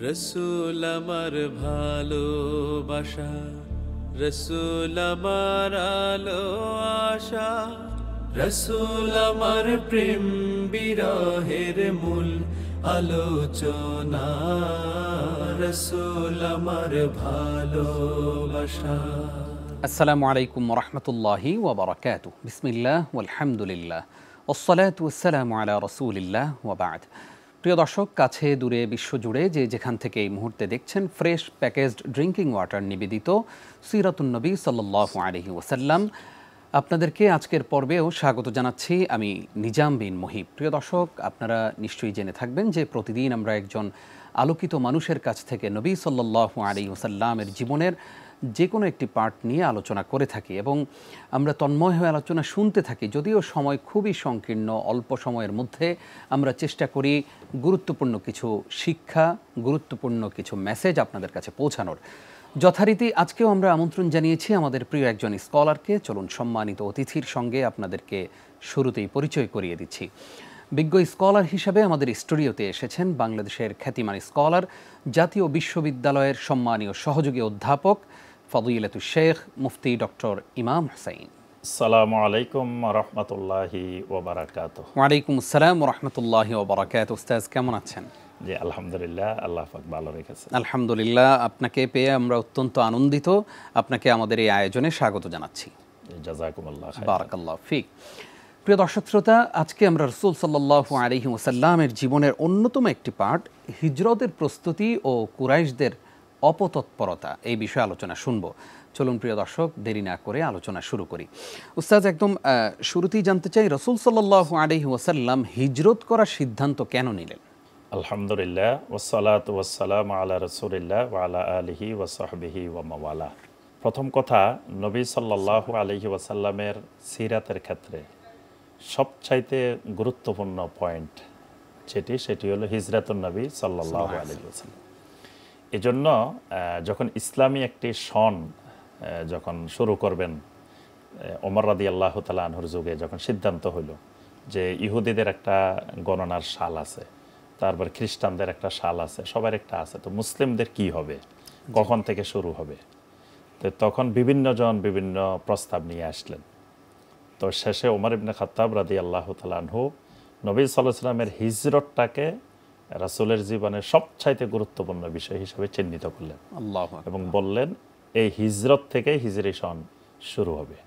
রসুল আমার ভালোবাসা, রসুল আমার আলো আশা, রসুল আমার প্রেম বিরহের মূল আলোচনা, রসুল আমার ভালোবাসা। আসসালামু আলাইকুম রহমতুল্লাহি ওয়া বারাকাতুহু। বিসমিল্লাহ ওয়ালহামদুলিল্লাহ ওয়াসসালাতু ওয়াসসালামু আলা রাসূলিল্লাহ ওয়া বা'দ। প্রিয় দর্শক, কাছে দূরে বিশ্বজুড়ে যে যেখান থেকে এই মুহূর্তে দেখছেন, ফ্রেশ প্যাকেজড ড্রিঙ্কিং ওয়াটার নিবেদিত সিরাতুন নবী সাল্লাল্লাহু আলাইহি ওয়াসাল্লাম, আপনাদেরকে আজকের পর্বেও স্বাগত জানাচ্ছি আমি নিজাম বিন মুহিব। প্রিয় দর্শক, আপনারা নিশ্চয়ই জেনে থাকবেন যে প্রতিদিন আমরা একজন আলোকিত মানুষের কাছ থেকে নবী সাল্লাল্লাহু আলাইহি ওয়াসাল্লামের জীবনের যে কোনো একটি পার্ট নিয়ে আলোচনা করে থাকি এবং আমরা তন্ময় হয়ে আলোচনা শুনতে থাকি। যদিও সময় খুবই সংকীর্ণ, অল্প সময়ের মধ্যে আমরা চেষ্টা করি গুরুত্বপূর্ণ কিছু শিক্ষা, গুরুত্বপূর্ণ কিছু মেসেজ আপনাদের কাছে পৌঁছানোর। যথারীতি আজকেও আমরা আমন্ত্রণ জানিয়েছি আমাদের প্রিয় একজন স্কলারকে। চলুন সম্মানিত অতিথির সঙ্গে আপনাদেরকে শুরুতেই পরিচয় করিয়ে দিচ্ছি। বিজ্ঞ স্কলার হিসাবে আমাদের স্টুডিওতে এসেছেন বাংলাদেশের খ্যাতিমান স্কলার, জাতীয় বিশ্ববিদ্যালয়ের সম্মানীয় সহযোগী অধ্যাপক ফদিলাতুশ শেখ মুফতি ডক্টর ইমাম হুসাইন। আসসালামু আলাইকুম রহমতুল্লাহি ওয়া বারাকাতুহু। ওয়ালাইকুম আসসালাম রহমতুল্লাহি ওয়া বারাকাতুহু। উস্তাদ কেমন আছেন? জি আলহামদুলিল্লাহ, আল্লাহ পাক ভালো রেখেছে। আলহামদুলিল্লাহ, আপনাকে পেয়ে আমরা অত্যন্ত আনন্দিত। আপনাকে আমাদের এই আয়োজনে স্বাগত জানাচ্ছি। জাযাকুমুল্লাহ খাইরান। বারাকাল্লাহু ফিক। প্রিয় দর্শক শ্রোতা, আজকে আমরা রাসূল সাল্লাল্লাহু আলাইহি ওয়াসাল্লামের জীবনের অন্যতম একটি পার্ট হিজরতের প্রস্তুতি ও কুরাইশদের অপতৎপরতা এই বিষয়ে আলোচনা শুনব। চলুন প্রিয় দর্শক, দেরি না করে আলোচনা শুরু করি। উস্তাদ, একদম শুরুতেই জানতে চাই, রাসূল সাল্লাল্লাহু আলাইহি ওয়াসাল্লাম হিজরত করার সিদ্ধান্ত কেন নিলেন? আলহামদুলিল্লাহ, ওয়াসসালাতু ওয়াসসালামু আলা রাসূলিল্লাহ ওয়া আলা আলিহি ওয়া সাহবিহি ওয়া মাওয়ালা। প্রথম কথা, নবী সাল্লাল্লাহু আলাইহি ওয়াসাল্লামের সিরাতের ক্ষেত্রে সবচাইতে গুরুত্বপূর্ণ পয়েন্ট সেটি হলো হিজরাতুন নবী সাল্লাল্লাহু আলাইহি ওয়াসাল্লাম। এজন্য যখন ইসলামী একটি সন যখন শুরু করবেন, ওমর রাদিয়াল্লাহু তাআলা আনহুর যুগে যখন সিদ্ধান্ত হলো যে ইহুদিদের একটা গণনার সাল আছে, তারপর খ্রিস্টানদের একটা সাল আছে, সবার একটা আছে, তো মুসলিমদের কি হবে, কখন থেকে শুরু হবে, তো তখন বিভিন্ন জন বিভিন্ন প্রস্তাব নিয়ে আসলেন। তো শেষে ওমর ইবনে খাত্তাব রাদিয়াল্লাহু তাআলা আনহু নবী সাল্লাল্লাহু আলাইহি ওয়াসাল্লামের হিজরতটাকে রাসূলের জীবনের সবচাইতে গুরুত্বপূর্ণ বিষয় হিসেবে চিহ্নিত করলেন এবং বললেন এই হিজরত থেকে হিজরি সন শুরু হবে।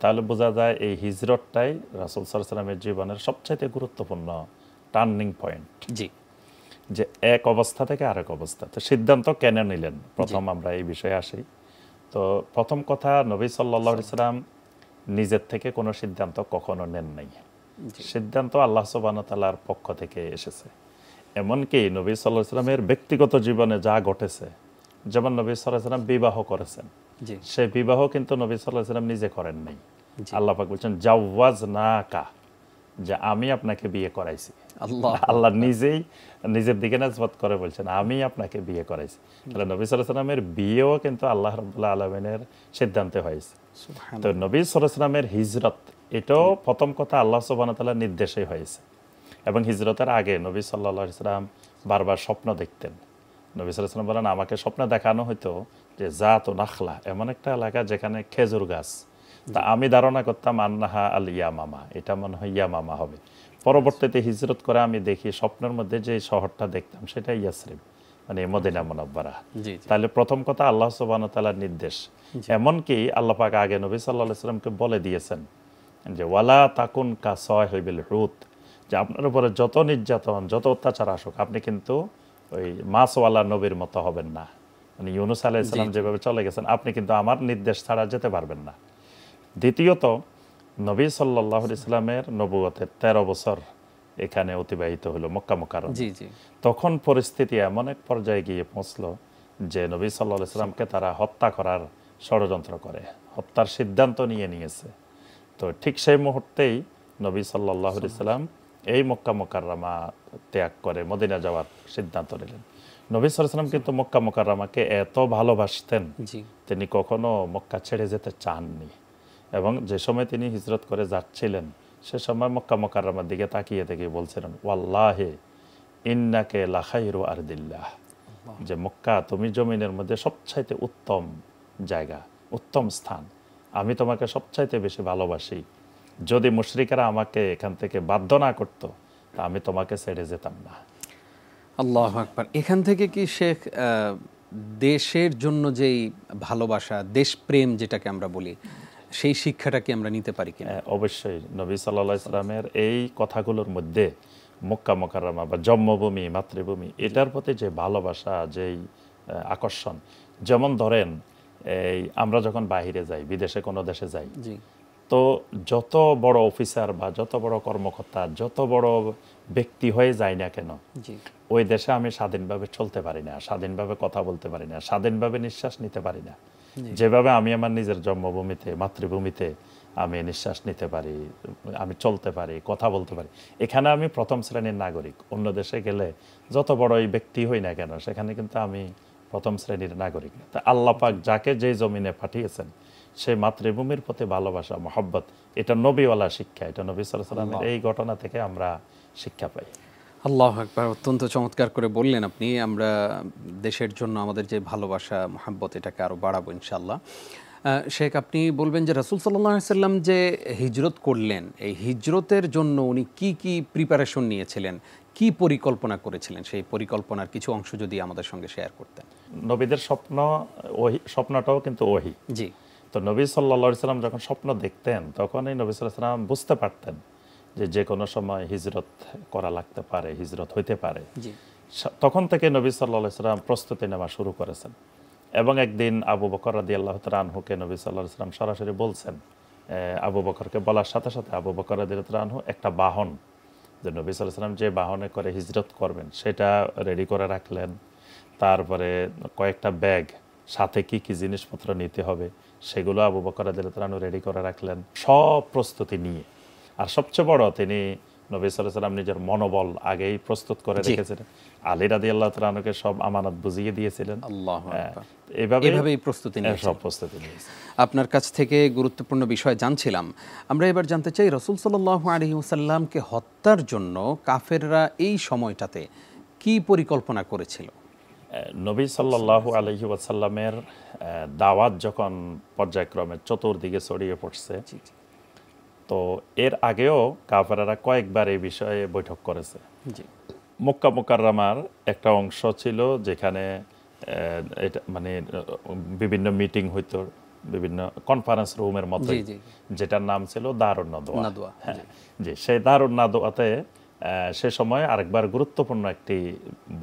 তাহলে বোঝা যায় এই হিজরতটাই রাসূল সাল্লাল্লাহু আলাইহি ওয়াসাল্লামের জীবনের সবচাইতে গুরুত্বপূর্ণ টার্নিং পয়েন্ট, যে এক অবস্থা থেকে আরেক অবস্থা। তো সিদ্ধান্ত কেন নিলেন, প্রথম আমরা এই বিষয়ে আসি। তো প্রথম কথা, নবী সাল্লাল্লাহু আলাইহি ওয়াসাল্লাম নিজের থেকে কোনো সিদ্ধান্ত কখনো নেন নাই। সিদ্ধান্ত আল্লাহ সুবহানাহু ওয়া তাআলার পক্ষ থেকে এসেছে। এমনকি নবী সাল্লাল্লাহু আলাইহি ওয়াসাল্লামের ব্যক্তিগত জীবনে যা ঘটেছে, যেমন নবী সাল্লাল্লাহু আলাইহি ওয়াসাল্লাম বিবাহ করেছেন, সেই বিবাহ কিন্তু নবী সাল্লাল্লাহু আলাইহি ওয়াসাল্লাম নিজে করেন নাই। আল্লাহ পাক বলছেন জাওয়াজনাকা, যে আমি আপনাকে বিয়ে করাইছি। আল্লাহ নিজেই নিজের দিকে নিসবত করে বলছেন আমি আপনাকে বিয়ে করাইছি। তাহলে নবী সাল্লাল্লাহু আলাইহি ওয়াসাল্লামের বিয়েও কিন্তু আল্লাহ রাব্বুল আলামিনের সিদ্ধান্তে হয়েছে। তো নবী সাল্লাল্লাহু আলাইহি ওয়াসাল্লামের হিজরত, এটাও প্রথম কথা আল্লাহ সুবহানাহু ওয়া তাআলার নির্দেশেই হয়েছে। এবং হিজরতের আগে নবী সাল্লাল্লাহু আলাইহি ওয়াসাল্লাম বারবার স্বপ্ন দেখতেন। নবী সাল্লাল্লাহু আলাইহি ওয়াসাল্লাম বলেন আমাকে স্বপ্নে দেখানো হতো যে জাত ও নাখলা, এমন একটা এলাকা যেখানে খেজুর গাছ, তা আমি ধারণা করতাম আন্নাহা আল ইয়ামামা, এটা মনে হয় ইয়ামামা হবে। পরবর্তীতে হিজরত করে আমি দেখি স্বপ্নের মধ্যে যে শহরটা দেখতাম সেটা ইয়াসরিব, মানে মদিনা মুনাওয়ারা। তাহলে প্রথম কথা আল্লাহ সুবহানাহু ওয়া তাআলার নির্দেশ। এমনকি আল্লাহ পাক আগে নবী সাল্লাল্লাহু আলাইহি ওয়াসাল্লামকে বলে দিয়েছেন যে ওয়ালা তাকুন কা সাহিবিল হুত, যে আপনার উপরে যত নির্যাতন যত অত্যাচার আসুক আপনি কিন্তু ওই মাছওয়ালা নবীর মতো হবেন না। মানে ইউনূস আলাইহিস সালাম যেভাবে চলে গেছেন আপনি কিন্তু আমার নির্দেশ ছাড়া যেতে পারবেন না। দ্বিতীয়ত, নবী সাল্লাল্লাহু আলাইহি ওয়াসাল্লামের নবুয়তের 13 বছর এখানে অতিবাহিত হলো মক্কা মুকাররমা। তখন পরিস্থিতি এমন এক পর্যায়ে গিয়ে পৌঁছলো যে নবী সাল্লাল্লাহু আলাইহি ওয়াসাল্লামকে তারা হত্যা করার ষড়যন্ত্র করে, হত্যার সিদ্ধান্ত নিয়েছে। তো ঠিক সেই মুহূর্তেই নবী সাল্লাল্লাহু আলাইহি ওয়াসাল্লাম এই মক্কা মুকাররমা ত্যাগ করে মদিনা যাওয়ার সিদ্ধান্ত নিলেন। নবী সাল্লাল্লাহু আলাইহি ওয়াসাল্লাম কিন্তু মক্কা মুকাররমাকে এত ভালোবাসতেন, তিনি কখনো মক্কা ছেড়ে যেতে চাননি। এবং যে সময় তিনি হিজরত করে যাচ্ছিলেন সে সময় মক্কা মুকাররমার দিকে তাকিয়ে থেকে বলছিলেন ওয়াল্লাহি ইন্নাকে লাখাইরু আরদিল্লাহ, যে মক্কা তুমি জমিনের মধ্যে সবচাইতে উত্তম জায়গা, উত্তম স্থান, আমি তোমাকে সবচাইতে বেশি ভালোবাসি, যদি মুশরিকেরা আমাকে এখান থেকে বাধ্য না করতো তা আমি তোমাকে ছেড়ে যেতাম না। আল্লাহু আকবার। এখান থেকে কি শেখ দেশের জন্য যেই ভালোবাসা, দেশপ্রেম যেটাকে আমরা বলি, সেই শিক্ষাটা কি আমরা নিতে পারি কিনা? অবশ্যই নবী সাল্লাল্লাহু আলাইহি সাল্লামের এই কথাগুলোর মধ্যে মক্কা মুকাররমা বা জন্মভূমি, মাতৃভূমি, এটার প্রতি যে ভালোবাসা, যেই আকর্ষণ, যেমন ধরেন এই আমরা যখন বাইরে যাই, বিদেশে কোনো দেশে যাই, জি, তো যত বড় অফিসার বা যত বড় কর্মকর্তা, যত বড় ব্যক্তি হয়ে যায় না কেন, জি, ওই দেশে আমি স্বাধীনভাবে চলতে পারি না, স্বাধীনভাবে কথা বলতে পারি না, স্বাধীনভাবে নিঃশ্বাস নিতে পারি না। যেভাবে আমি আমার নিজের জন্মভূমিতে, মাতৃভূমিতে আমি নিঃশ্বাস নিতে পারি, আমি চলতে পারি, কথা বলতে পারি, এখানে আমি প্রথম শ্রেণীর নাগরিক। অন্য দেশে গেলে যত বড়ই ব্যক্তি হই না কেন, সেখানে কিন্তু আমি প্রথম শ্রেণীর নাগরিক। তা আল্লাহ পাক যাকে যে জমিনে পাঠিয়েছেন, সেই মাতৃভূমির প্রতি ভালোবাসা, মহব্বত, এটা নবীওয়ালা শিক্ষা, এটা নবী সাল্লাল্লাহু আলাইহি ওয়াসাল্লামের এই ঘটনা থেকে আমরা শিক্ষা পাই। আল্লাহু আকবার। অত্যন্ত চমৎকার করে বললেন আপনি। আমরা দেশের জন্য আমাদের যে ভালোবাসা, মহাব্বত, এটাকে আরও বাড়াবো ইনশাআল্লাহ। শেখ, আপনি বলবেন যে রাসূল সাল্লাল্লাহু আলাইহি সাল্লাম যে হিজরত করলেন, এই হিজরতের জন্য উনি কি কি প্রিপারেশন নিয়েছিলেন, কি পরিকল্পনা করেছিলেন, সেই পরিকল্পনার কিছু অংশ যদি আমাদের সঙ্গে শেয়ার করতেন। নবীদের স্বপ্ন, ওহী, স্বপ্নটাও কিন্তু ওহী। জি, তো নবী সাল্লাল্লাহু আলাইহি সাল্লাম যখন স্বপ্ন দেখতেন, তখনই নবী সাল্লাল্লাহু আলাইহি সাল্লাম বুঝতে পারতেন যে যে কোনো সময় হিজরত করা লাগতে পারে, হিজরত হইতে পারে। জি, তখন থেকে নবী সাল্লাল্লাহু আলাইহি সাল্লাম প্রস্তুতি নেওয়া শুরু করেছেন। এবং একদিন আবু বকর রাদিয়াল্লাহু তাআলা আনহুকে নবী সাল্লাল্লাহু আলাইহি সাল্লাম সরাসরি বলছেন, আবু বকরকে বলার সাথে সাথে আবু বকর রাদিয়াল্লাহু তাআলা আনহু একটা বাহন, যে নবী সাল্লাল্লাহু আলাইহি সাল্লাম যে বাহনে করে হিজরত করবেন, সেটা রেডি করে রাখলেন। তারপরে কয়েকটা ব্যাগ, সাথে কি কি জিনিসপত্র নিতে হবে সেগুলো আবু বকর রাদিয়াল্লাহু তাআলা আনহু রেডি করে রাখলেন, সব প্রস্তুতি নিয়ে। আর সবচেয়ে বড়, তিনি নবী সাল্লাল্লাহু আলাইহি সাল্লাম নিজের মনোবল আগেই প্রস্তুত করে রেখেছিলেন। আলী রাদিয়াল্লাহু তাআলা আনহুকে সব আমানত বুঝিয়ে দিয়েছিলেন। আল্লাহু আকবার। এভাবেই প্রস্তুতি সব নিয়েছেন। প্রস্তুতি নিয়েছে। আপনার কাছ থেকে গুরুত্বপূর্ণ বিষয় জানছিলাম। আমরা এবার জানতে চাই, রাসূল সাল্লাল্লাহু আলাইহি ওয়াসাল্লামকে হত্যার জন্য কাফেররা এই সময়টাতে কি পরিকল্পনা করেছিল? নবী সাল্লাল্লাহু আলাইহি ওয়াসাল্লামের দাওয়াত যখন পর্যায়ক্রমে চতুর্দিকে ছড়িয়ে পড়ছে, তো এর আগেও কাফেররা কয়েকবার এই বিষয়ে বৈঠক করেছে। জি, মক্কা মুকাররমার একটা অংশ ছিল যেখানে এটা মানে বিভিন্ন মিটিং হইতো, বিভিন্ন কনফারেন্স রুমের মধ্যে, জি, জি, যেটার নাম ছিল দারুন নাদওয়া। নাদওয়া, হ্যাঁ, জি, সেই দারুন নাদওয়াতে সে সময় আরেকবার গুরুত্বপূর্ণ একটি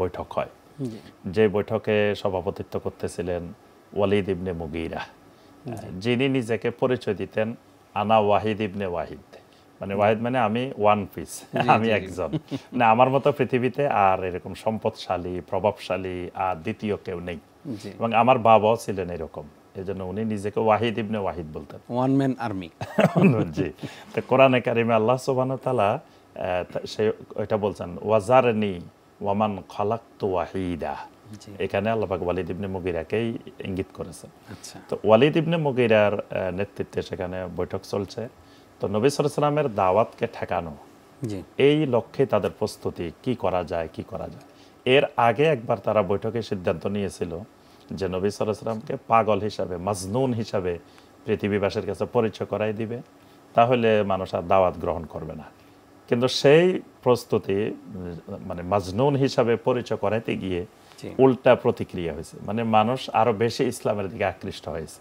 বৈঠক হয়, জি, যে বৈঠকে সভাপতিত্ব করতেছিলেন ওয়ালিদ ইবনে মুগীরা, যিনি নিজেকে পরিচয় দিতেন আনা ওয়াহিদ ইবনে ওয়াহিদ, মানে ওয়াহিদ মানে আমি ওয়ান পিস, আমি একজন, না আমার মতো পৃথিবীতে আর এরকম সম্পদশালী, প্রভাবশালী আর দ্বিতীয় কেউ নেই, এবং আমার বাবাও ছিলেন এরকম, এই জন্য উনি নিজেকে ওয়াহিদ ইবনে ওয়াহিদ বলতেন, ওয়ান ম্যান আর্মি। জি। তো কোরআনে কারিমে আল্লাহ সুবহানাহু ওয়া তাআলা সে এটা বলছেন, ওয়াজারনি ওয়ামান খালাকতু ওয়াহিদা, এখানে আল্লাহ পাক ওয়ালিদ ইবনে মুগীরাকেই ইঙ্গিত করেছেন। আচ্ছা, তো ওয়ালিদ ইবনে মুগীরার নেতৃত্বে সেখানে বৈঠক চলছে। তো নবী সাল্লাল্লাহু আলাইহি ওয়াসাল্লামের দাওয়াতকে ঠেকানো, জি, এই লক্ষ্যে তাদের প্রস্তুতি, কি করা যায়, কি করা যায়। এর আগে একবার তারা বৈঠকে সিদ্ধান্ত নিয়েছিল যে নবী সাল্লাল্লাহু আলাইহি ওয়াসাল্লামকে পাগল হিসাবে, মাজনুন হিসাবে পৃথিবীবাসীর কাছে পরিচয় করাই দিবে, তাহলে মানুষ আর দাওয়াত গ্রহণ করবে না। কিন্তু সেই প্রস্তুতি, মানে মাজনুন হিসাবে পরিচয় করাইতে গিয়ে উল্টা প্রতিক্রিয়া হয়েছে, মানে মানুষ আরো বেশি ইসলামের দিকে আকৃষ্ট হয়েছে,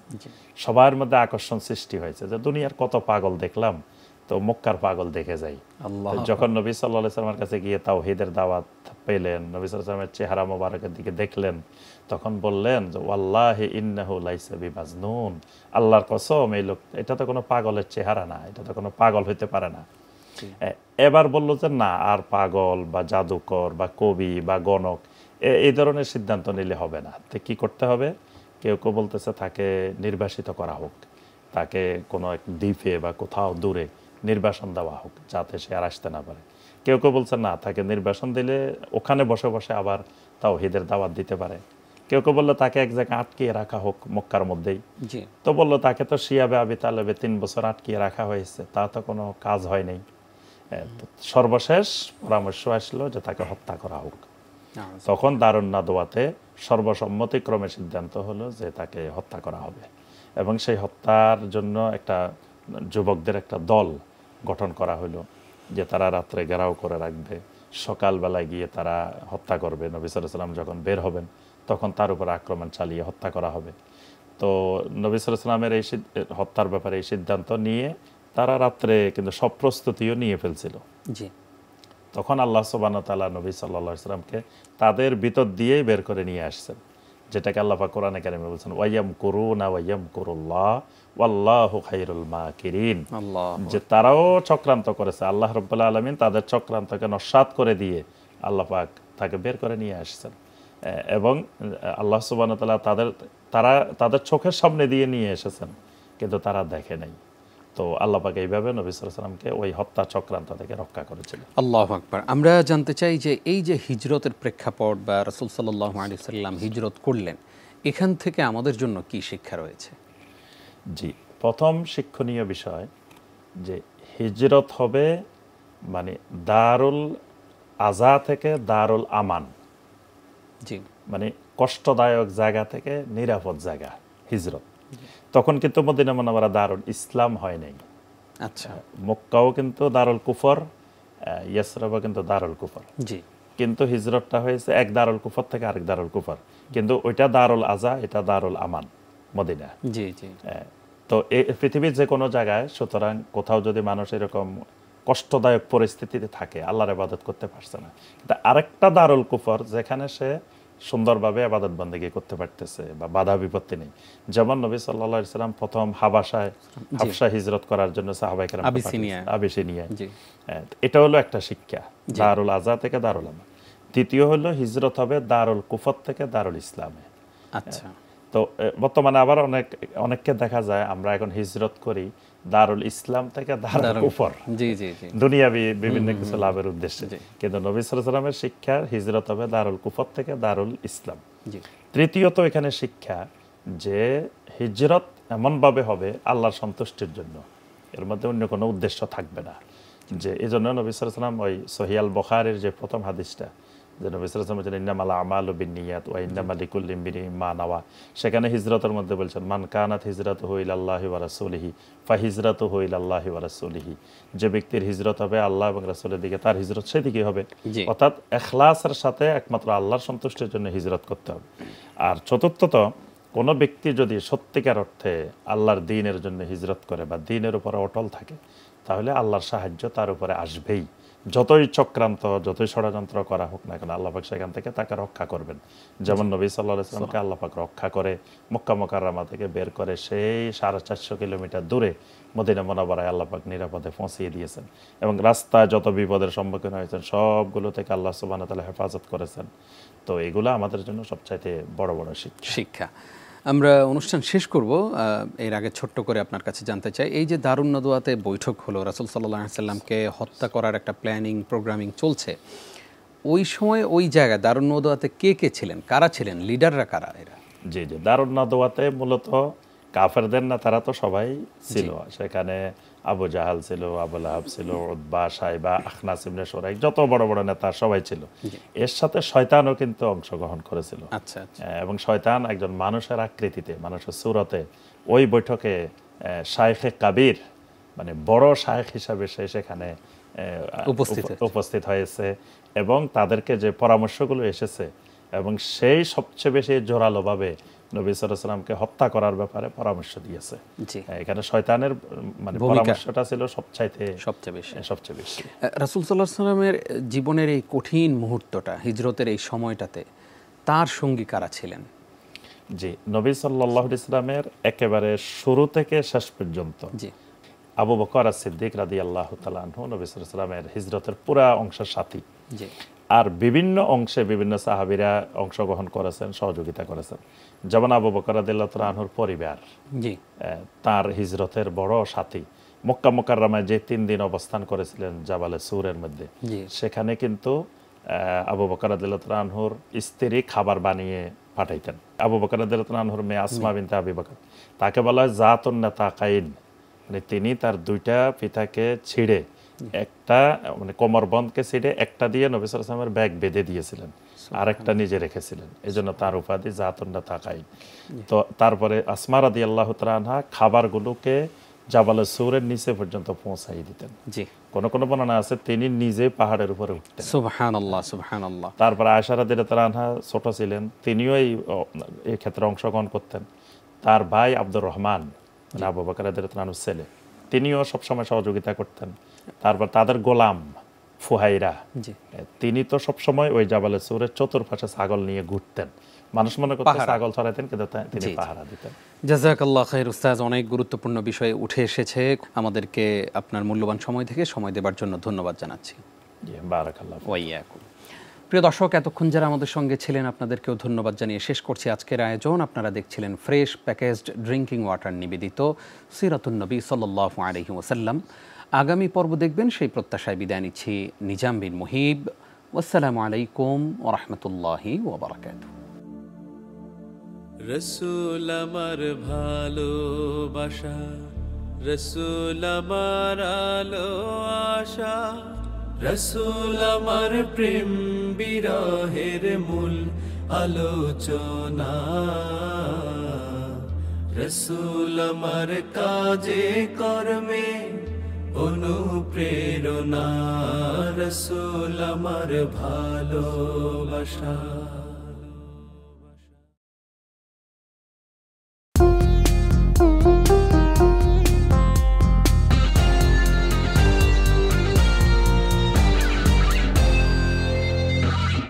সবার মধ্যে আকর্ষণ সৃষ্টি হয়েছে যে দুনিয়ার কত পাগল দেখলাম, তো মক্কার পাগল দেখে যাই। যখন নবী সাল্লাল্লাহু আলাইহি ওয়াসাল্লামের কাছে গিয়ে তাওহীদের দাওয়াত পেলেন, নবী সাল্লাল্লাহু আলাইহি ওয়াসাল্লামের চেহারা মোবারকের দিকে দেখলেন, তখন বললেন যে ওয়াল্লাহি ইন্নাহু লাইসা বিমাজনুন, আল্লাহর কসম এই লোক, এটা তো কোনো পাগলের চেহারা না, এটা তো কোনো পাগল হইতে পারে না। এবার বলল যে না, আর পাগল বা জাদুকর বা কবি বা গণক এই ধরনের সিদ্ধান্ত নিলে হবে না। তো কি করতে হবে? কেউ কেউ বলতেছে তাকে নির্বাসিত করা হোক, তাকে কোনো এক দ্বীপে বা কোথাও দূরে নির্বাসন দেওয়া হোক, যাতে সে আর আসতে না পারে। কেউ কেউ বলছে না, তাকে নির্বাসন দিলে ওখানে বসে বসে আবার তাওহীদের দাওয়াত দিতে পারে। কেউ কেউ বললো তাকে এক জায়গায় আটকিয়ে রাখা হোক মক্কার মধ্যেই। তো বললো তাকে তো শিয়াবে আবি তালেবে 3 বছর আটকিয়ে রাখা হয়েছে, তা তো কোনো কাজ হয় নাই। সর্বশেষ পরামর্শ আসলো যে তাকে হত্যা করা হোক। তখন দারুন নাদওয়াতে সর্বসম্মতিক্রমে সিদ্ধান্ত হলো যে তাকে হত্যা করা হবে, এবং সেই হত্যার জন্য একটা যুবকদের একটা দল গঠন করা হলো, যে তারা রাত্রে ঘেরাও করে রাখবে, সকালবেলায় গিয়ে তারা হত্যা করবে। নবী সাল্লাল্লাহু আলাইহি ওয়াসাল্লাম যখন বের হবেন তখন তার উপর আক্রমণ চালিয়ে হত্যা করা হবে। তো নবী সাল্লাল্লাহু আলাইহি ওয়াসাল্লামের এই হত্যার ব্যাপারে এই সিদ্ধান্ত নিয়ে তারা রাত্রে কিন্তু সব প্রস্তুতিও নিয়ে ফেলছিল। জি, তখন আল্লাহ সুবহানাহু ওয়া তাআলা নবী সাল্লাল্লাহু আলাইহি ওয়াসাল্লামকে তাদের ভিতর দিয়েই বের করে নিয়ে আসছেন, যেটাকে আল্লাহ পাক কোরআনে কারিমে বলছেন ওয়ায়ামকুরুনা ওয়ায়ামকুরুল্লাহ ওয়াল্লাহু খায়রুল মাকিরিন, আল্লাহ, যে তারাও চক্রান্ত করেছে, আল্লাহ রাব্বুল আলামিন তাদের চক্রান্তকে নস্যাৎ করে দিয়ে আল্লাহ পাক তাকে বের করে নিয়ে আসছেন। এবং আল্লাহ সুবহানাহু ওয়া তাআলা তাদের চোখের সামনে দিয়ে নিয়ে এসেছেন, কিন্তু তারা দেখে নাই। তো আল্লাহ পাক এইভাবে নবী সাল্লাল্লাহু আলাইহি ওয়াসাল্লামকে ওই হত্যা চক্রান্ত থেকে রক্ষা করেছিলেন। আল্লাহু আকবার। আমরা জানতে চাই যে এই যে হিজরতের প্রেক্ষাপট বা রাসূল সাল্লাল্লাহু আলাইহি ওয়াসাল্লাম হিজরত করলেন, এখান থেকে আমাদের জন্য কি শিক্ষা রয়েছে? জি, প্রথম শিক্ষণীয় বিষয় যে হিজরত হবে মানে দারুল আজা থেকে দারুল আমান, জি, মানে কষ্টদায়ক জায়গা থেকে নিরাপদ জায়গা হিজরত। তখন কিন্তু মদিনা মুনাওয়ারা দারুল ইসলাম হয় নাই। আচ্ছা, মক্কাও কিন্তু দারুল কুফর, ইয়াসরিবও কিন্তু দারুল কুফর, জি, কিন্তু হিজরতটা হয়েছে এক দারুল কুফর থেকে আরেক দারুল কুফর, কিন্তু ওইটা দারুল আজা, এটা দারুল আমান মদিনা। জি, জি, তো এই পৃথিবীর যে কোনো জায়গায়, সুতরাং কোথাও যদি মানুষ এরকম কষ্টদায়ক পরিস্থিতিতে থাকে, আল্লাহর ইবাদত করতে পারছে না, কিন্তু আরেকটা দারুল কুফর যেখানে সে সুন্দরভাবে ইবাদত বন্দেগী করতে পারতেছে বা বাধা বিপত্তি নেই। যেমন নবী সাল্লাল্লাহু আলাইহি ওয়াসাল্লাম প্রথম হাবশা হিজরত করার জন্য সাহাবায়ে কেরাম আবিসিনিয়ায়, এটা হলো একটা শিক্ষা, দারুল আজা থেকে দারুল আমান। দ্বিতীয় হলো হিজরত হবে দারুল কুফর থেকে দারুল ইসলামে। আচ্ছা, তো বর্তমানে আবার অনেককে দেখা যায় আমরা এখন হিজরত করি দারুল ইসলাম থেকে দারুল কুফর, জি, জি, জি, দুনিয়াবি বিভিন্ন কিছু লাভের উদ্দেশ্যে, কিন্তু নবী সাল্লাল্লাহু আলাইহি ওয়াসাল্লামের শিক্ষা হিজরত হবে দারুল কুফর থেকে দারুল ইসলাম। জি, তৃতীয়ত এখানে শিক্ষা যে হিজরত এমনভাবে হবে আল্লাহর সন্তুষ্টির জন্য, এর মধ্যে অন্য কোনো উদ্দেশ্য থাকবে না। যে এই জন্য নবী সাল্লাল্লাহু আলাইহি ওয়াসাল্লাম ওই সহিহ আল বুখারীর যে প্রথম হাদিসটা, যে নবী সাল্লাল্লাহু আলাইহি ওয়াসাল্লাম বলেছেন ইন্নামাল আমালু বিন্নিয়াত ওয়া ইন্নামা লিকুল্লি ইমরিইন মা নাওয়া, সেখানে হিজরতের মধ্যে বলছেন মান কানাত হিজরাতুহু ইলাল্লাহি ওয়া রাসূলিহি ফাহিজরাতুহু ইলাল্লাহি ওয়া রাসূলিহি, যে ব্যক্তির হিজরত হবে আল্লাহ এবং রাসূলের দিকে, তার হিজরত সেদিকে হবে। অর্থাৎ ইখলাসের সাথে একমাত্র আল্লাহর সন্তুষ্টির জন্য হিজরত করতে হবে। আর চতুর্থত, কোনো ব্যক্তি যদি সত্যিকার অর্থে আল্লাহর দ্বীনের জন্য হিজরত করে বা দ্বীনের উপরে অটল থাকে, তাহলে আল্লাহর সাহায্য তার উপরে আসবেই। যতই চক্রান্ত, যতই ষড়যন্ত্র করা হোক না কেন, আল্লাহ পাক সেখান থেকে তাকে রক্ষা করবেন। যেমন নবী সাল্লাল্লাহু আলাইহি ওয়াসাল্লামকে আল্লাহ পাক রক্ষা করে মক্কা মুকাররমা থেকে বের করে সেই 450 কিলোমিটার দূরে মদিনা মুনাওয়ারায় আল্লাহ পাক নিরাপদে পৌঁছিয়ে দিয়েছেন, এবং রাস্তায় যত বিপদের সম্মুখীন হয়েছেন সবগুলো থেকে আল্লাহ সুবহানাহু ওয়া তাআলা হেফাজত করেছেন। তো এগুলো আমাদের জন্য সবচাইতে বড় বড় শিক্ষা। আমরা অনুষ্ঠান শেষ করব, এর আগে ছোট্ট করে আপনার কাছে জানতে চাই, এই যে দারুন নদওয়াতে বৈঠক হলো, রাসূল সাল্লাল্লাহু আলাইহি ওয়াসাল্লামকে হত্যা করার একটা প্ল্যানিং প্রোগ্রামিং চলছে, ওই সময় ওই জায়গায় দারুন নদওয়াতে কে কে ছিলেন, কারা ছিলেন, লিডাররা কারা এরা? জি, দারুন নদওয়াতে মূলত কাফেরদের না, তারা তো সবাই ছিল সেখানে। আবু জাহাল ছিল, আবু লাহাব ছিল, উতবা, সাইবা, আখনাস ইবনে শুরাইক, যত বড় বড় নেতা সবাই ছিল। এর সাথে শয়তানও কিন্তু অংশগ্রহণ করেছিল। আচ্ছা, এবং শয়তান একজন মানুষের আকৃতিতে, মানুষের সুরতে ওই বৈঠকে শায়েখে কাবির, মানে বড় শায়েখ হিসাবে সে সেখানে উপস্থিত হয়েছে, এবং তাদেরকে যে পরামর্শগুলো এসেছে, এবং সেই সবচেয়ে বেশি জোরালোভাবে নবী সাল্লাল্লাহু আলাইহি ওয়াসাল্লামকে হত্যা করার ব্যাপারে পরামর্শ দিয়েছে। এখানে শয়তানের মানে পরামর্শটা ছিল সবচেয়ে বেশি। রাসূল সাল্লাল্লাহু আলাইহি ওয়াসাল্লামের জীবনের এই কঠিন মুহূর্তটা, হিজরতের এই সময়টাতে তার সঙ্গী কারা ছিলেন? জি, নবী সাল্লাল্লাহু আলাইহি ওয়াসাল্লামের একেবারে শুরু থেকে শেষ পর্যন্ত আবু বকর as-সিদ্দিক রাদিয়াল্লাহু তাআলা আনহু নবী সাল্লাল্লাহু আলাইহি ওয়াসাল্লামের হিজরতের পুরা অংশের সাথী। আর বিভিন্ন অংশে বিভিন্ন সাহাবীরা অংশগ্রহণ করেছেন, সহযোগিতা করেছেন। যেমন আবু বকর রাদিয়াল্লাহু তাআলা আনহুর পরিবার তার হিজরতের বড় সাথী। মক্কা মুকাররমায় যে 3 দিন অবস্থান করেছিলেন জাবালে সূরের মধ্যে, সেখানে কিন্তু আবু বকর রাদিয়াল্লাহু তাআলা আনহুর স্ত্রী খাবার বানিয়ে পাঠাইতেন। আবু বকর রাদিয়াল্লাহু তাআলা আনহুর মেয়ে আসমা বিনতে আবি বকর, তাকে বলা হয় জাতুন নাতাকাইন, মানে তিনি তার 2টা ফিতাকে ছিঁড়ে একটা মানে কোমরবন্ধকে ছিঁড়ে একটা দিয়ে নবী সাল্লাল্লাহু আলাইহি ওয়াসাল্লামের ব্যাগ বেঁধে দিয়েছিলেন, আরেকটা নিজে রেখেছিলেন, এই জন্য তার উপাধি জাতুন্না তাকাই। তো তারপরে আসমা রাদিয়াল্লাহু তাআলা আনহা খাবারগুলোকে জাবালে সূরের নিচে পর্যন্ত পৌঁছাই দিতেন। জি, কোন কোন বর্ণনা আছে তিনি নিজে পাহাড়ের উপরে উঠতেন। সুবহানাল্লাহ, সুবহানাল্লাহ। তারপরে আয়েশা রাদিয়াল্লাহু তাআলা আনহা ছোট ছিলেন, তিনিও এই ক্ষেত্রে অংশগ্রহণ করতেন। তার ভাই আব্দুর রহমান, মানে আবু বকর রাদিয়াল্লাহু তাআলার ছেলে, তিনিও সবসময় সহযোগিতা করতেন। তারপর তাদের গোলাম ফুহাইরা, জি, তিনি তো সবসময় ওই জাবালে সূরের চতুর্পাশে ছাগল নিয়ে ঘুরতেন। মানুষ মনে করতো পাহারা। ছাগল ছড়াইতেন, কিন্তু তিনি জি, জি। পাহারা দিতেন। জাযাকাল্লাহ খাইর উস্তাজ, অনেক গুরুত্বপূর্ণ বিষয়ে উঠে এসেছে। আমাদেরকে আপনার মূল্যবান সময় থেকে সময় দেবার জন্য ধন্যবাদ জানাচ্ছি। জি, বারাকাল্লাহ। ওয়াইয়াকুম। প্রিয় দর্শক, এতক্ষণ যারা আমাদের সঙ্গে ছিলেন আপনাদেরকেও ধন্যবাদ জানিয়ে শেষ করছি আজকের আয়োজন। আপনারা দেখছিলেন ফ্রেশ প্যাকেজড ড্রিঙ্কিং ওয়াটার নিবেদিত সিরাতুন নবী সাল্লাল্লাহু আলাইহি ওয়াসাল্লাম। আগামী পর্ব দেখবেন সেই প্রত্যাশায় বিদায় নিচ্ছি। নিজাম বিন মুহিব। আসসালামু আলাইকুম ওয়া রাহমাতুল্লাহি ওয়া বারাকাতুহু। রসুল আমার ভালোবাসা, রসুল আমার আলো আশা, রসুল আমার প্রেম বিরহের মূল আলোচনা, রসুল আমার কাজে কর্মে অনুপ্রেরণা, রসুল আমার ভালোবাসা।